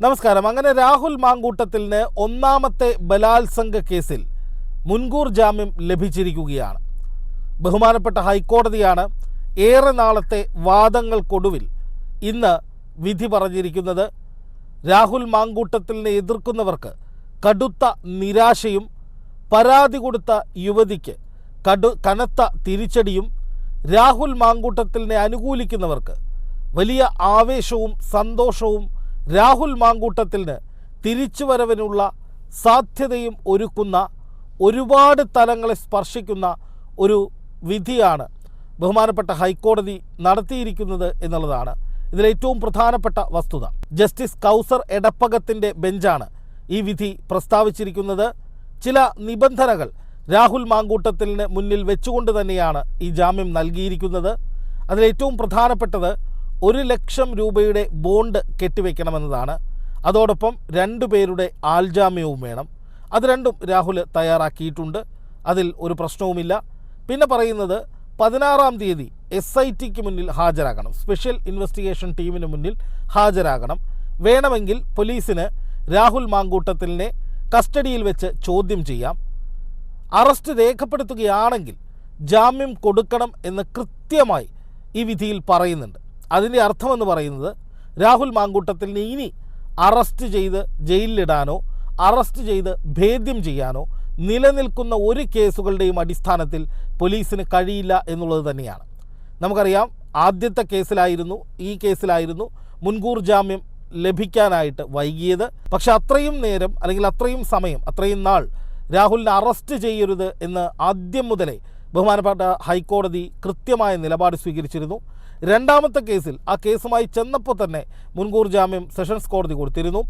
നമസ്കാരം. അങ്ങനെ രാഹുൽ മാങ്കൂട്ടത്തിന് ഒന്നാമത്തെ ബലാത്സംഗ കേസിൽ മുൻകൂർ ജാമ്യം ലഭിച്ചിരിക്കുകയാണ്. ബഹുമാനപ്പെട്ട ഹൈക്കോടതിയാണ് ഏറെ നാളത്തെ വാദങ്ങൾക്കൊടുവിൽ ഇന്ന് വിധി പറഞ്ഞിരിക്കുന്നത്. രാഹുൽ മാങ്കൂട്ടത്തിനെ എതിർക്കുന്നവർക്ക് കടുത്ത നിരാശയും പരാതി കൊടുത്ത യുവതിക്ക് കനത്ത തിരിച്ചടിയും, രാഹുൽ മാങ്കൂട്ടത്തിനെ അനുകൂലിക്കുന്നവർക്ക് വലിയ ആവേശവും സന്തോഷവും രാഹുൽ മാങ്കൂട്ടത്തിന് തിരിച്ചുവരവിനുള്ള സാധ്യതയും ഒരുക്കുന്ന ഒരുപാട് തലങ്ങളെ സ്പർശിക്കുന്ന ഒരു വിധിയാണ് ബഹുമാനപ്പെട്ട ഹൈക്കോടതി നടത്തിയിരിക്കുന്നത് എന്നുള്ളതാണ് ഇതിലേറ്റവും പ്രധാനപ്പെട്ട വസ്തുത. ജസ്റ്റിസ് കൗസർ എടപ്പകത്തിൻ്റെ ബെഞ്ചാണ് ഈ വിധി പ്രസ്താവിച്ചിരിക്കുന്നത്. ചില നിബന്ധനകൾ രാഹുൽ മാങ്കൂട്ടത്തിന് മുന്നിൽ വെച്ചുകൊണ്ട് തന്നെയാണ് ഈ ജാമ്യം നൽകിയിരിക്കുന്നത്. അതിലേറ്റവും പ്രധാനപ്പെട്ടത് 1 ലക്ഷം രൂപയുടെ ബോണ്ട് കെട്ടിവെക്കണമെന്നതാണ്. അതോടൊപ്പം 2 പേരുടെ ആൾജാമ്യവും വേണം. അത് രണ്ടും രാഹുൽ തയ്യാറാക്കിയിട്ടുണ്ട്. അതിൽ ഒരു പ്രശ്നവുമില്ല. പിന്നെ പറയുന്നത് 16-ാം തീയതി SITക്ക് മുന്നിൽ ഹാജരാകണം, സ്പെഷ്യൽ ഇൻവെസ്റ്റിഗേഷൻ ടീമിന് മുന്നിൽ ഹാജരാകണം. വേണമെങ്കിൽ പോലീസിന് രാഹുൽ മാങ്കൂട്ടത്തിനെ കസ്റ്റഡിയിൽ വെച്ച് ചോദ്യം ചെയ്യാം. അറസ്റ്റ് രേഖപ്പെടുത്തുകയാണെങ്കിൽ ജാമ്യം കൊടുക്കണം എന്ന് കൃത്യമായി ഈ വിധിയിൽ പറയുന്നുണ്ട്. അതിൻ്റെ അർത്ഥമെന്ന് പറയുന്നത് രാഹുൽ മാങ്കൂട്ടത്തിനെ ഇനി അറസ്റ്റ് ചെയ്ത് ജയിലിലിടാനോ അറസ്റ്റ് ചെയ്ത് ഭേദ്യം ചെയ്യാനോ നിലനിൽക്കുന്ന ഒരു കേസുകളുടെയും അടിസ്ഥാനത്തിൽ പോലീസിന് കഴിയില്ല എന്നുള്ളത് തന്നെയാണ്. നമുക്കറിയാം, ആദ്യത്തെ കേസിലായിരുന്നു, ഈ കേസിലായിരുന്നു മുൻകൂർ ജാമ്യം ലഭിക്കാനായിട്ട് വൈകിയത്. പക്ഷെ അത്രയും നേരം അല്ലെങ്കിൽ അത്രയും സമയം, അത്രയും നാൾ രാഹുലിനെ അറസ്റ്റ് ചെയ്യരുത് എന്ന് ആദ്യം മുതലേ ബഹുമാനപ്പെട്ട ഹൈക്കോടതി കൃത്യമായ നിലപാട് സ്വീകരിച്ചിരുന്നു. രണ്ടാമത്തെ കേസിൽ ആ കേസുമായി ചെന്നപ്പോൾ തന്നെ മുൻകൂർ ജാമ്യം സെഷൻസ് കോടതി കൊടുത്തിരുന്നു.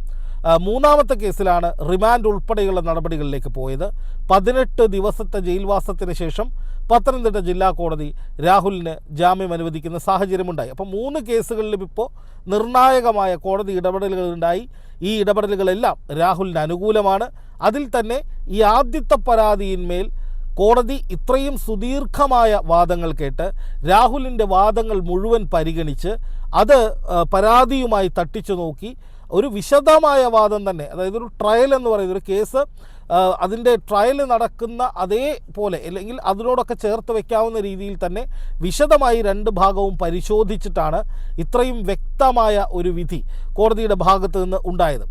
മൂന്നാമത്തെ കേസിലാണ് റിമാൻഡ് ഉൾപ്പെടെയുള്ള നടപടികളിലേക്ക് പോയത്. 18 ദിവസത്തെ ജയിൽവാസത്തിന് ശേഷം പത്തനംതിട്ട ജില്ലാ കോടതി രാഹുലിന് ജാമ്യം അനുവദിക്കുന്ന സാഹചര്യമുണ്ടായി. അപ്പോൾ 3 കേസുകളിലും ഇപ്പോൾ നിർണായകമായ കോടതി ഇടപെടലുകളുണ്ടായി. ഈ ഇടപെടലുകളെല്ലാം രാഹുലിന് അനുകൂലമാണ്. അതിൽ തന്നെ ഈ ആദ്യത്തെ പരാതിയിന്മേൽ കോടതി ഇത്രയും സുദീർഘമായ വാദങ്ങൾ കേട്ട് രാഹുലിൻ്റെ വാദങ്ങൾ മുഴുവൻ പരിഗണിച്ച് അത് പരാതിയുമായി തട്ടിച്ചു നോക്കി ഒരു വിശദമായ വാദം തന്നെ, അതായത് ഒരു ട്രയൽ എന്ന് പറയുന്ന ഒരു കേസ് അതിൻ്റെ ട്രയൽ നടക്കുന്ന അതേപോലെ അല്ലെങ്കിൽ അതിനോടൊക്കെ ചേർത്ത് വയ്ക്കാവുന്ന രീതിയിൽ തന്നെ വിശദമായി 2 ഭാഗവും പരിശോധിച്ചിട്ടാണ് ഇത്രയും വ്യക്തമായ ഒരു വിധി കോടതിയുടെ ഭാഗത്ത് നിന്ന് ഉണ്ടായത്.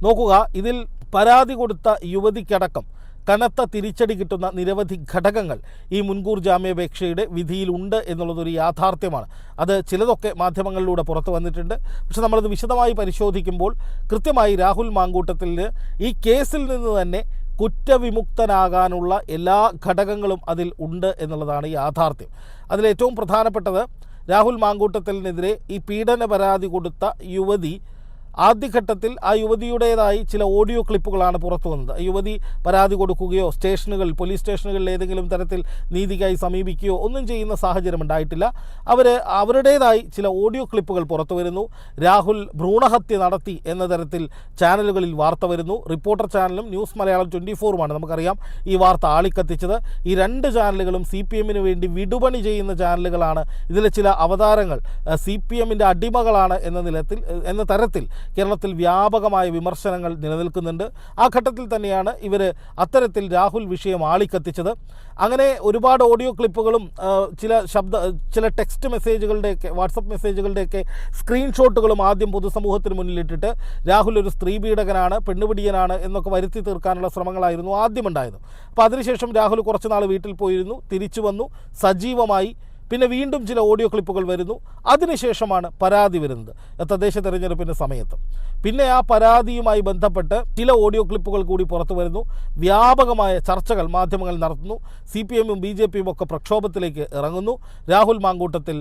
നോക്കുക, ഇതിൽ പരാതി കൊടുത്ത യുവതിക്കടക്കം കനത്ത തിരിച്ചടി കിട്ടുന്ന നിരവധി ഘടകങ്ങൾ ഈ മുൻകൂർ ജാമ്യാപേക്ഷയുടെ വിധിയിലുണ്ട് എന്നുള്ളതൊരു യാഥാർത്ഥ്യമാണ്. അത് ചിലതൊക്കെ മാധ്യമങ്ങളിലൂടെ പുറത്തു വന്നിട്ടുണ്ട്. പക്ഷെ നമ്മളത് വിശദമായി പരിശോധിക്കുമ്പോൾ കൃത്യമായി രാഹുൽ മാങ്കൂട്ടത്തിന് ഈ കേസിൽ നിന്ന് തന്നെ കുറ്റവിമുക്തനാകാനുള്ള എല്ലാ ഘടകങ്ങളും അതിൽ ഉണ്ട് എന്നുള്ളതാണ് യാഥാർത്ഥ്യം. അതിലേറ്റവും പ്രധാനപ്പെട്ടത്, രാഹുൽ മാങ്കൂട്ടത്തിനെതിരെ ഈ പീഡന പരാതി കൊടുത്ത യുവതി ആദ്യഘട്ടത്തിൽ ആ യുവതിയുടേതായി ചില ഓഡിയോ ക്ലിപ്പുകളാണ് പുറത്തു വന്നത്. യുവതി പരാതി കൊടുക്കുകയോ പോലീസ് സ്റ്റേഷനുകളിൽ ഏതെങ്കിലും തരത്തിൽ നീതിക്കായി സമീപിക്കുകയോ ഒന്നും ചെയ്യുന്ന സാഹചര്യം ഉണ്ടായിട്ടില്ല. അവരുടേതായി ചില ഓഡിയോ ക്ലിപ്പുകൾ പുറത്തു വരുന്നു. രാഹുൽ ഭ്രൂണഹത്യ നടത്തി എന്ന തരത്തിൽ ചാനലുകളിൽ വാർത്ത വരുന്നു. റിപ്പോർട്ടർ ചാനലും ന്യൂസ് മലയാളം 24-ഉമാണ് നമുക്കറിയാം ഈ വാർത്ത ആളിക്കത്തിച്ചത്. ഈ 2 ചാനലുകളും CPMന് വേണ്ടി വിടുപണി ചെയ്യുന്ന ചാനലുകളാണ്. ഇതിലെ ചില അവതാരങ്ങൾ CPMൻ്റെ അടിമകളാണ് എന്ന തരത്തിൽ കേരളത്തിൽ വ്യാപകമായ വിമർശനങ്ങൾ നിലനിൽക്കുന്നുണ്ട്. ആ ഘട്ടത്തിൽ തന്നെയാണ് ഇവർ അത്തരത്തിൽ രാഹുൽ വിഷയം ആളിക്കത്തിച്ചത്. അങ്ങനെ ഒരുപാട് ഓഡിയോ ക്ലിപ്പുകളും ചില ടെക്സ്റ്റ് മെസ്സേജുകളുടെയൊക്കെ വാട്സപ്പ് മെസ്സേജുകളുടെയൊക്കെ സ്ക്രീൻഷോട്ടുകളും ആദ്യം പൊതുസമൂഹത്തിന് മുന്നിലിട്ടിട്ട് രാഹുൽ ഒരു സ്ത്രീ പീഡകനാണ്, പെണ്ണുപിടിയനാണ് എന്നൊക്കെ വരുത്തി തീർക്കാനുള്ള ശ്രമങ്ങളായിരുന്നു ആദ്യമുണ്ടായത്. അപ്പോൾ അതിനുശേഷം രാഹുൽ കുറച്ച് നാൾ വീട്ടിൽ പോയിരുന്നു, തിരിച്ചു വന്നു, സജീവമായി. പിന്നെ വീണ്ടും ചില ഓഡിയോ ക്ലിപ്പുകൾ വരുന്നു. അതിനുശേഷമാണ് പരാതി വരുന്നത് തദ്ദേശ തെരഞ്ഞെടുപ്പിൻ്റെ സമയത്ത്. പിന്നെ ആ പരാതിയുമായി ബന്ധപ്പെട്ട് ചില ഓഡിയോ ക്ലിപ്പുകൾ കൂടി പുറത്തു വരുന്നു. വ്യാപകമായ ചർച്ചകൾ മാധ്യമങ്ങൾ നടത്തുന്നു. CPMും BJPയും ഒക്കെ പ്രക്ഷോഭത്തിലേക്ക് ഇറങ്ങുന്നു. രാഹുൽ മാങ്കൂട്ടത്തിൽ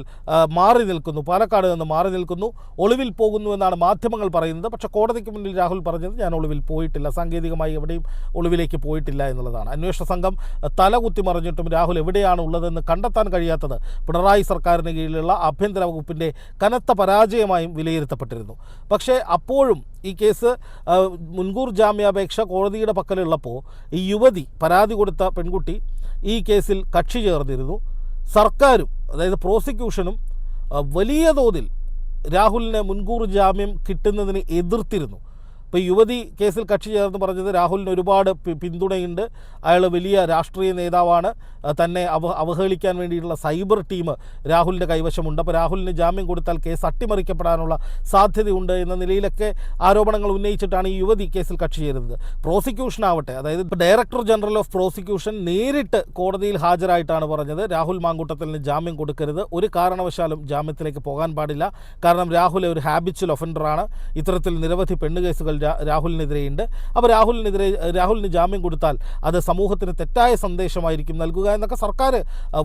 മാറി നിൽക്കുന്നു, പാലക്കാട് നിന്ന് മാറി നിൽക്കുന്നു, ഒളിവിൽ പോകുന്നു എന്നാണ് മാധ്യമങ്ങൾ പറയുന്നത്. പക്ഷേ കോടതിക്ക് മുന്നിൽ രാഹുൽ പറഞ്ഞത് ഞാൻ ഒളിവിൽ പോയിട്ടില്ല, സാങ്കേതികമായി എവിടെയും ഒളിവിലേക്ക് പോയിട്ടില്ല എന്നുള്ളതാണ്. അന്വേഷണ സംഘം തലകുത്തി മറിഞ്ഞിട്ടും രാഹുൽ എവിടെയാണ് ഉള്ളതെന്ന് കണ്ടെത്താൻ കഴിയാത്തത് പിണറായി സർക്കാരിന് കീഴിലുള്ള ആഭ്യന്തര വകുപ്പിൻ്റെ കനത്ത പരാജയമായും വിലയിരുത്തപ്പെട്ടിരുന്നു. പക്ഷേ അപ്പോഴും ഈ കേസ് മുൻകൂർ ജാമ്യാപേക്ഷ കോടതിയുടെ പക്കലുള്ളപ്പോൾ ഈ യുവതി, പരാതി കൊടുത്ത പെൺകുട്ടി, ഈ കേസിൽ കക്ഷി ചേർന്നിരുന്നു. സർക്കാരും അതായത് പ്രോസിക്യൂഷനും വലിയ തോതിൽ രാഹുലിന് മുൻകൂർ ജാമ്യം കിട്ടുന്നതിന് എതിർത്തിരുന്നു. ഇപ്പോൾ യുവതി കേസിൽ കക്ഷി ചേർന്ന് പറഞ്ഞത് രാഹുലിന് ഒരുപാട് പിന്തുണയുണ്ട്, അയാൾ വലിയ രാഷ്ട്രീയ നേതാവാണ്, തന്നെ അവഹേളിക്കാൻ വേണ്ടിയിട്ടുള്ള സൈബർ ടീം രാഹുലിൻ്റെ കൈവശമുണ്ട്, അപ്പോൾ രാഹുലിന് ജാമ്യം കൊടുത്താൽ കേസ് അട്ടിമറിക്കപ്പെടാനുള്ള സാധ്യതയുണ്ട് എന്ന നിലയിലൊക്കെ ആരോപണങ്ങൾ ഉന്നയിച്ചിട്ടാണ് ഈ യുവതി കേസിൽ കക്ഷി ചേരുന്നത്. പ്രോസിക്യൂഷൻ ആവട്ടെ, അതായത് ഡയറക്ടർ ജനറൽ ഓഫ് പ്രോസിക്യൂഷൻ നേരിട്ട് കോടതിയിൽ ഹാജരായിട്ടാണ് പറഞ്ഞത് രാഹുൽ മാങ്കൂട്ടത്തിന് ജാമ്യം കൊടുക്കരുത്, ഒരു കാരണവശാലും ജാമ്യത്തിലേക്ക് പോകാൻ പാടില്ല, കാരണം രാഹുൽ ഒരു ഹാബിച്വൽ ഒഫൻഡറാണ്, ഇത്തരത്തിൽ നിരവധി പെണ്ണുകേസുകൾ രാഹുലിനെതിരെയുണ്ട്, അപ്പോൾ രാഹുലിന് ജാമ്യം കൊടുത്താൽ അത് സമൂഹത്തിന് തെറ്റായ സന്ദേശമായിരിക്കും നൽകുക എന്നൊക്കെ സർക്കാർ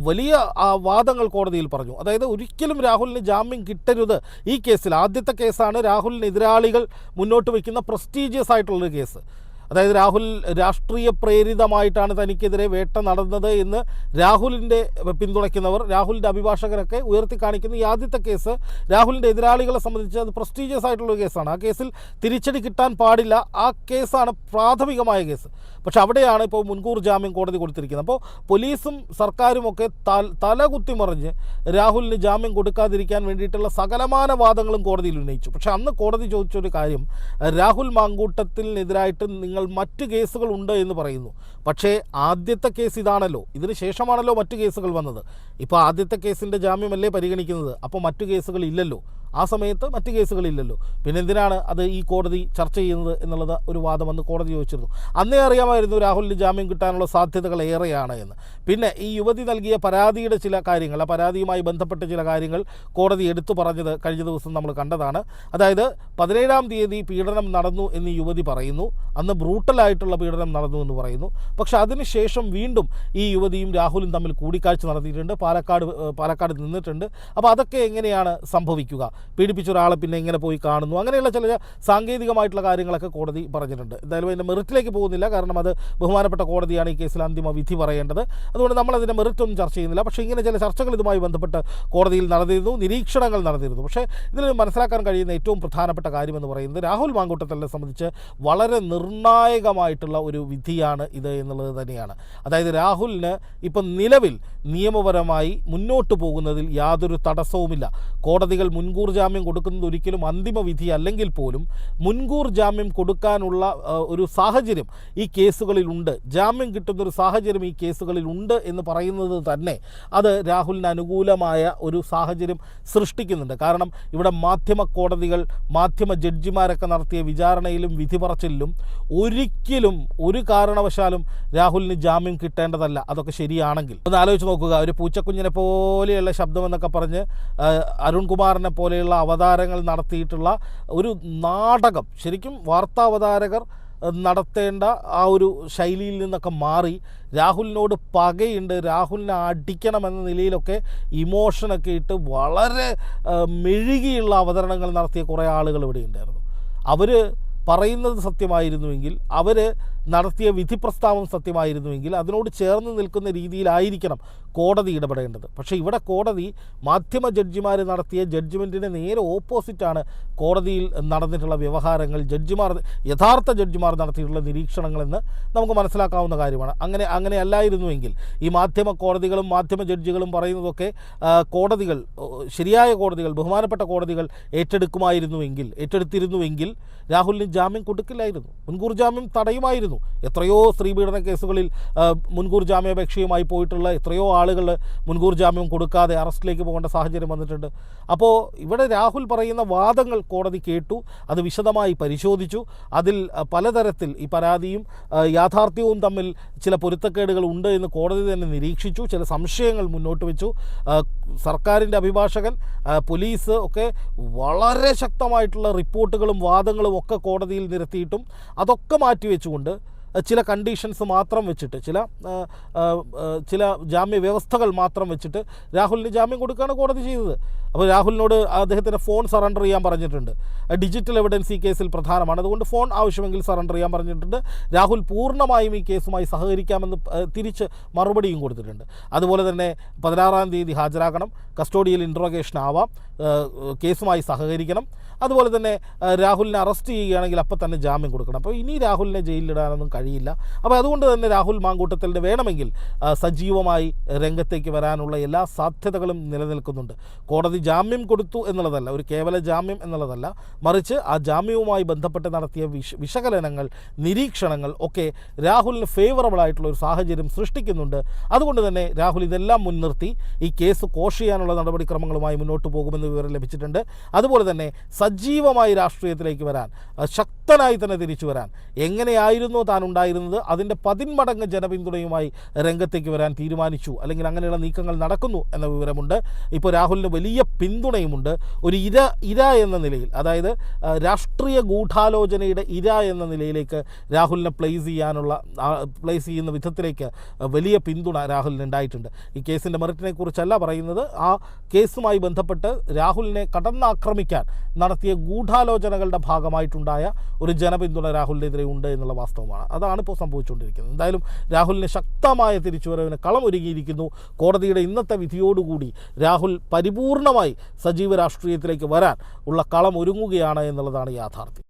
വലിയ വാദങ്ങൾ കോടതിയിൽ പറഞ്ഞു. അതായത് ഒരിക്കലും രാഹുലിന് ജാമ്യം കിട്ടരുത്. ഈ കേസിൽ ആദ്യത്തെ കേസാണ് രാഹുലിന് എതിരാളികൾ മുന്നോട്ട് വയ്ക്കുന്ന പ്രസ്റ്റീജിയസ് ആയിട്ടുള്ളൊരു കേസ്. അതായത് രാഹുൽ രാഷ്ട്രീയ പ്രേരിതമായിട്ടാണ് തനിക്കെതിരെ വേട്ട നടന്നത് എന്ന് രാഹുലിൻ്റെ പിന്തുണയ്ക്കുന്നവർ, രാഹുലിൻ്റെ അഭിഭാഷകരൊക്കെ ഉയർത്തി കാണിക്കുന്ന ഈ ആദ്യത്തെ കേസ് രാഹുലിൻ്റെ എതിരാളികളെ സംബന്ധിച്ച് അത് പ്രസ്റ്റീജിയസ് ആയിട്ടുള്ളൊരു കേസാണ്. ആ കേസിൽ തിരിച്ചടി കിട്ടാൻ പാടില്ല, ആ കേസാണ് പ്രാഥമികമായ കേസ്. പക്ഷെ അവിടെയാണ് ഇപ്പോൾ മുൻകൂർ ജാമ്യം കോടതി കൊടുത്തിരിക്കുന്നത്. അപ്പോൾ പോലീസും സർക്കാരുമൊക്കെ തലകുത്തി മറിഞ്ഞ് രാഹുലിന് ജാമ്യം കൊടുക്കാതിരിക്കാൻ വേണ്ടിയിട്ടുള്ള സകലമാന വാദങ്ങളും കോടതിയിൽ ഉന്നയിച്ചു. പക്ഷെ അന്ന് കോടതി ചോദിച്ചൊരു കാര്യം, രാഹുൽ മാങ്കൂട്ടത്തിനെതിരായിട്ട് നിങ്ങൾ മറ്റ് കേസുകളുണ്ട് എന്ന് പറയുന്നു, പക്ഷേ ആദ്യത്തെ കേസ് ഇതാണല്ലോ, ഇതിന് ശേഷമാണല്ലോ മറ്റു കേസുകൾ വന്നത്, ഇപ്പോൾ ആദ്യത്തെ കേസിൻ്റെ ജാമ്യമല്ലേ പരിഗണിക്കുന്നത്, അപ്പോൾ മറ്റു കേസുകൾ ഇല്ലല്ലോ, ആ സമയത്ത് മറ്റ് കേസുകളില്ലല്ലോ, പിന്നെ എന്തിനാണ് അത് ഈ കോടതി ചർച്ച ചെയ്യുന്നത് എന്നുള്ളത് ഒരു വാദമെന്ന് കോടതി ചോദിച്ചിരുന്നു. അന്നേ അറിയാമായിരുന്നു രാഹുലിന് ജാമ്യം കിട്ടാനുള്ള സാധ്യതകൾ ഏറെയാണ് എന്ന്. പിന്നെ ഈ യുവതി നൽകിയ പരാതിയുടെ ചില കാര്യങ്ങൾ, ആ പരാതിയുമായി ബന്ധപ്പെട്ട ചില കാര്യങ്ങൾ കോടതി എടുത്തു പറഞ്ഞത് കഴിഞ്ഞ ദിവസം നമ്മൾ കണ്ടതാണ്. അതായത് 17-ാം തീയതി പീഡനം നടന്നു എന്ന് യുവതി പറയുന്നു, അന്ന് ബ്രൂട്ടലായിട്ടുള്ള പീഡനം നടന്നു എന്ന് പറയുന്നു. പക്ഷെ അതിനുശേഷം വീണ്ടും ഈ യുവതിയും രാഹുലും തമ്മിൽ കൂടിക്കാഴ്ച നടത്തിയിട്ടുണ്ട്, പാലക്കാട് നിന്നിട്ടുണ്ട്. അപ്പോൾ അതൊക്കെ എങ്ങനെയാണ് സംഭവിക്കുക, പീഡിപ്പിച്ച ഒരാളെ പിന്നെ എങ്ങനെ പോയി കാണുന്നു, അങ്ങനെയുള്ള ചില സാങ്കേതികമായിട്ടുള്ള കാര്യങ്ങളൊക്കെ കോടതി പറഞ്ഞിട്ടുണ്ട്. എന്തായാലും അതിൻ്റെ മെറിറ്റിലേക്ക് പോകുന്നില്ല, കാരണം അത് ബഹുമാനപ്പെട്ട കോടതിയാണ് ഈ കേസിൽ അന്തിമ വിധി പറയേണ്ടത്. അതുകൊണ്ട് നമ്മളതിൻ്റെ മെറിറ്റൊന്നും ചർച്ച ചെയ്യുന്നില്ല. പക്ഷേ ഇങ്ങനെ ചില ചർച്ചകൾ ഇതുമായി ബന്ധപ്പെട്ട് കോടതിയിൽ നടന്നിരുന്നു, നിരീക്ഷണങ്ങൾ നടന്നിരുന്നു. പക്ഷേ ഇതിൽ മനസ്സിലാക്കാൻ കഴിയുന്ന ഏറ്റവും പ്രധാനപ്പെട്ട കാര്യമെന്ന് പറയുന്നത് രാഹുൽ മാങ്കൂട്ടത്തിനെ സംബന്ധിച്ച് വളരെ നിർണായകമായിട്ടുള്ള ഒരു വിധിയാണ് ഇത് എന്നുള്ളത് തന്നെയാണ്. അതായത് രാഹുലിന് ഇപ്പം നിലവിൽ നിയമപരമായി മുന്നോട്ട് പോകുന്നതിൽ യാതൊരു തടസ്സവുമില്ല. കോടതികൾ മുൻകൂർ ജാമ്യം കൊടുക്കുന്നത് ഒരിക്കലും അന്തിമ വിധി അല്ലെങ്കിൽ പോലും മുൻകൂർ ജാമ്യം കൊടുക്കാനുള്ള ഒരു സാഹചര്യം ഈ കേസുകളിലുണ്ട്, ജാമ്യം കിട്ടുന്നൊരു സാഹചര്യം ഈ കേസുകളിലുണ്ട് എന്ന് പറയുന്നത് തന്നെ അത് രാഹുലിന് അനുകൂലമായ ഒരു സാഹചര്യം സൃഷ്ടിക്കുന്നുണ്ട്. കാരണം ഇവിടെ മാധ്യമ കോടതികൾ, മാധ്യമ ജഡ്ജിമാരൊക്കെ നടത്തിയ വിചാരണയിലും വിധി പറച്ചിലും ഒരിക്കലും ഒരു കാരണവശാലും രാഹുലിന് ജാമ്യം കിട്ടേണ്ടതല്ല. അതൊക്കെ ശരിയാണെങ്കിൽ ഒന്ന് ആലോചിച്ച് നോക്കുക, ഒരു പൂച്ചക്കുഞ്ഞിനെ പോലെയുള്ള ശബ്ദമെന്നൊക്കെ പറഞ്ഞ് അരുൺകുമാറിനെ പോലെയുള്ള അവതാരങ്ങൾ നടത്തിയിട്ടുള്ള ഒരു നാടകം, ശരിക്കും വാർത്താവതാരകർ നടത്തേണ്ട ആ ഒരു ശൈലിയിൽ നിന്നൊക്കെ മാറി രാഹുലിനോട് പകയുണ്ട്, രാഹുലിനെ അടിക്കണമെന്ന നിലയിലൊക്കെ ഇമോഷനൊക്കെ ഇട്ട് വളരെ മെഴുകിയുള്ള അവതരണങ്ങൾ നടത്തിയ കുറേ ആളുകൾ ഇവിടെ ഉണ്ടായിരുന്നു. അവർ പറയുന്നത് സത്യമായിരുന്നുവെങ്കിൽ, അവർ നടത്തിയ വിധി പ്രസ്താവം സത്യമായിരുന്നുവെങ്കിൽ അതിനോട് ചേർന്ന് നിൽക്കുന്ന രീതിയിലായിരിക്കണം കോടതി ഇടപെടേണ്ടത്. പക്ഷേ ഇവിടെ കോടതി മാധ്യമ ജഡ്ജിമാർ നടത്തിയ ജഡ്ജ്മെൻറ്റിന് നേരെ ഓപ്പോസിറ്റാണ് കോടതിയിൽ നടന്നിട്ടുള്ള വ്യവഹാരങ്ങൾ, യഥാർത്ഥ ജഡ്ജിമാർ നടത്തിയിട്ടുള്ള നിരീക്ഷണങ്ങളെന്ന് നമുക്ക് മനസ്സിലാക്കാവുന്ന കാര്യമാണ്. അങ്ങനെ അല്ലായിരുന്നുവെങ്കിൽ ഈ മാധ്യമ കോടതികളും മാധ്യമ ജഡ്ജികളും പറയുന്നതൊക്കെ ശരിയായ കോടതികൾ, ബഹുമാനപ്പെട്ട കോടതികൾ ഏറ്റെടുത്തിരുന്നുവെങ്കിൽ രാഹുലിന് ജാമ്യം കൊടുക്കില്ലായിരുന്നു, മുൻകൂർ ജാമ്യം തടയുമായിരുന്നു. എത്രയോ സ്ത്രീപീഡന കേസുകളിൽ മുൻകൂർ ജാമ്യാപേക്ഷയുമായി പോയിട്ടുള്ള എത്രയോ ആളുകൾ മുൻകൂർ ജാമ്യം കൊടുക്കാതെ അറസ്റ്റിലേക്ക് പോകേണ്ട സാഹചര്യം വന്നിട്ടുണ്ട്. അപ്പോൾ ഇവിടെ രാഹുൽ പറയുന്ന വാദങ്ങൾ കോടതി കേട്ടു, അത് വിശദമായി പരിശോധിച്ചു. അതിൽ പലതരത്തിൽ ഈ പരാതിയും യാഥാർത്ഥ്യവും തമ്മിൽ ചില പൊരുത്തക്കേടുകൾ ഉണ്ട് എന്ന് കോടതി തന്നെ നിരീക്ഷിച്ചു, ചില സംശയങ്ങൾ മുന്നോട്ട് വെച്ചു. സർക്കാരിൻ്റെ അഭിഭാഷകൻ, പോലീസ് ഒക്കെ വളരെ ശക്തമായിട്ടുള്ള റിപ്പോർട്ടുകളും വാദങ്ങളും ഒക്കെ കോടതിയിൽ നിരത്തിയിട്ടും അതൊക്കെ മാറ്റിവെച്ചുകൊണ്ട് ചില കണ്ടീഷൻസ് മാത്രം വെച്ചിട്ട്, ചില ജാമ്യ വ്യവസ്ഥകൾ മാത്രം വെച്ചിട്ട് രാഹുലിന് ജാമ്യം കൊടുക്കുകയാണ് കോടതി ചെയ്തത്. അപ്പോൾ രാഹുലിനോട് അദ്ദേഹത്തിൻ്റെ ഫോൺ സറണ്ടർ ചെയ്യാൻ പറഞ്ഞിട്ടുണ്ട്. ഡിജിറ്റൽ എവിഡൻസ് ഈ കേസിൽ പ്രധാനമാണ്, അതുകൊണ്ട് ഫോൺ ആവശ്യമെങ്കിൽ സറണ്ടർ ചെയ്യാൻ പറഞ്ഞിട്ടുണ്ട്. രാഹുൽ പൂർണ്ണമായും ഈ കേസുമായി സഹകരിക്കാമെന്ന് തിരിച്ച് മറുപടിയും കൊടുത്തിട്ടുണ്ട്. അതുപോലെ തന്നെ 16-ാം തീയതി ഹാജരാകണം, കസ്റ്റോഡിയൽ ഇൻട്രോഗേഷൻ ആവാം, കേസുമായി സഹകരിക്കണം. അതുപോലെ തന്നെ രാഹുലിനെ അറസ്റ്റ് ചെയ്യുകയാണെങ്കിൽ അപ്പം തന്നെ ജാമ്യം കൊടുക്കണം. അപ്പോൾ ഇനി രാഹുലിനെ ജയിലിലിടാനൊന്നും കഴിയില്ല. അപ്പോൾ അതുകൊണ്ട് തന്നെ രാഹുൽ മാങ്കൂട്ടത്തിലിന് വേണമെങ്കിൽ സജീവമായി രംഗത്തേക്ക് വരാനുള്ള എല്ലാ സാധ്യതകളും നിലനിൽക്കുന്നുണ്ട്. കോടതി ജാമ്യം കൊടുത്തു എന്നുള്ളതല്ല, ഒരു കേവല ജാമ്യം എന്നുള്ളതല്ല, മറിച്ച് ആ ജാമ്യവുമായി ബന്ധപ്പെട്ട് നടത്തിയ വിശകലനങ്ങൾ, നിരീക്ഷണങ്ങൾ ഒക്കെ രാഹുലിന് ഫേവറബിളായിട്ടുള്ള ഒരു സാഹചര്യം സൃഷ്ടിക്കുന്നുണ്ട്. അതുകൊണ്ട് തന്നെ രാഹുൽ ഇതെല്ലാം മുൻനിർത്തി ഈ കേസ് കോഷ് ചെയ്യാനുള്ള നടപടിക്രമങ്ങളുമായി മുന്നോട്ട് പോകുമെന്ന് വിവരം ലഭിച്ചിട്ടുണ്ട്. അതുപോലെ തന്നെ സജീവമായി രാഷ്ട്രീയത്തിലേക്ക് വരാൻ, ശക്തനായി തന്നെ തിരിച്ചു വരാൻ, എങ്ങനെയായിരുന്നോ താൻ ഉണ്ടായിരുന്നത് അതിൻ്റെ 10 മടങ്ങ് ജനപിന്തുണയുമായി രംഗത്തേക്ക് വരാൻ തീരുമാനിച്ചു, അല്ലെങ്കിൽ അങ്ങനെയുള്ള നീക്കങ്ങൾ നടക്കുന്നു എന്ന വിവരമുണ്ട്. ഇപ്പോൾ രാഹുലിന് വലിയ പിന്തുണയുമുണ്ട്. ഒരു ഇര എന്ന നിലയിൽ, അതായത് രാഷ്ട്രീയ ഗൂഢാലോചനയുടെ ഇര എന്ന നിലയിലേക്ക് രാഹുലിനെ പ്ലേസ് ചെയ്യുന്ന വിധത്തിലേക്ക് വലിയ പിന്തുണ രാഹുലിന് ഉണ്ടായിട്ടുണ്ട്. ഈ കേസിൻ്റെ മെറിറ്റിനെ കുറിച്ചല്ല പറയുന്നത്, ആ കേസുമായി ബന്ധപ്പെട്ട് രാഹുലിനെ കടന്നാക്രമിക്കാൻ നടത്തിയ ഗൂഢാലോചനകളുടെ ഭാഗമായിട്ടുണ്ടായ ഒരു ജനപിന്തുണ രാഹുലിനെതിരെ ഉണ്ട് എന്നുള്ള വാസ്തവമാണ്. അതാണ് ഇപ്പോൾ സംഭവിച്ചുകൊണ്ടിരിക്കുന്നത്. എന്തായാലും രാഹുലിന് ശക്തമായ തിരിച്ചുവരവിന് കളമൊരുങ്ങിയിരിക്കുന്നു. കോടതിയുടെ ഇന്നത്തെ വിധിയോടുകൂടി രാഹുൽ പരിപൂർണമായി സജീവ രാഷ്ട്രീയത്തിലേക്ക് വരാൻ ഉള്ള കളം ഒരുങ്ങുകയാണ് എന്നുള്ളതാണ് യാഥാർത്ഥ്യം.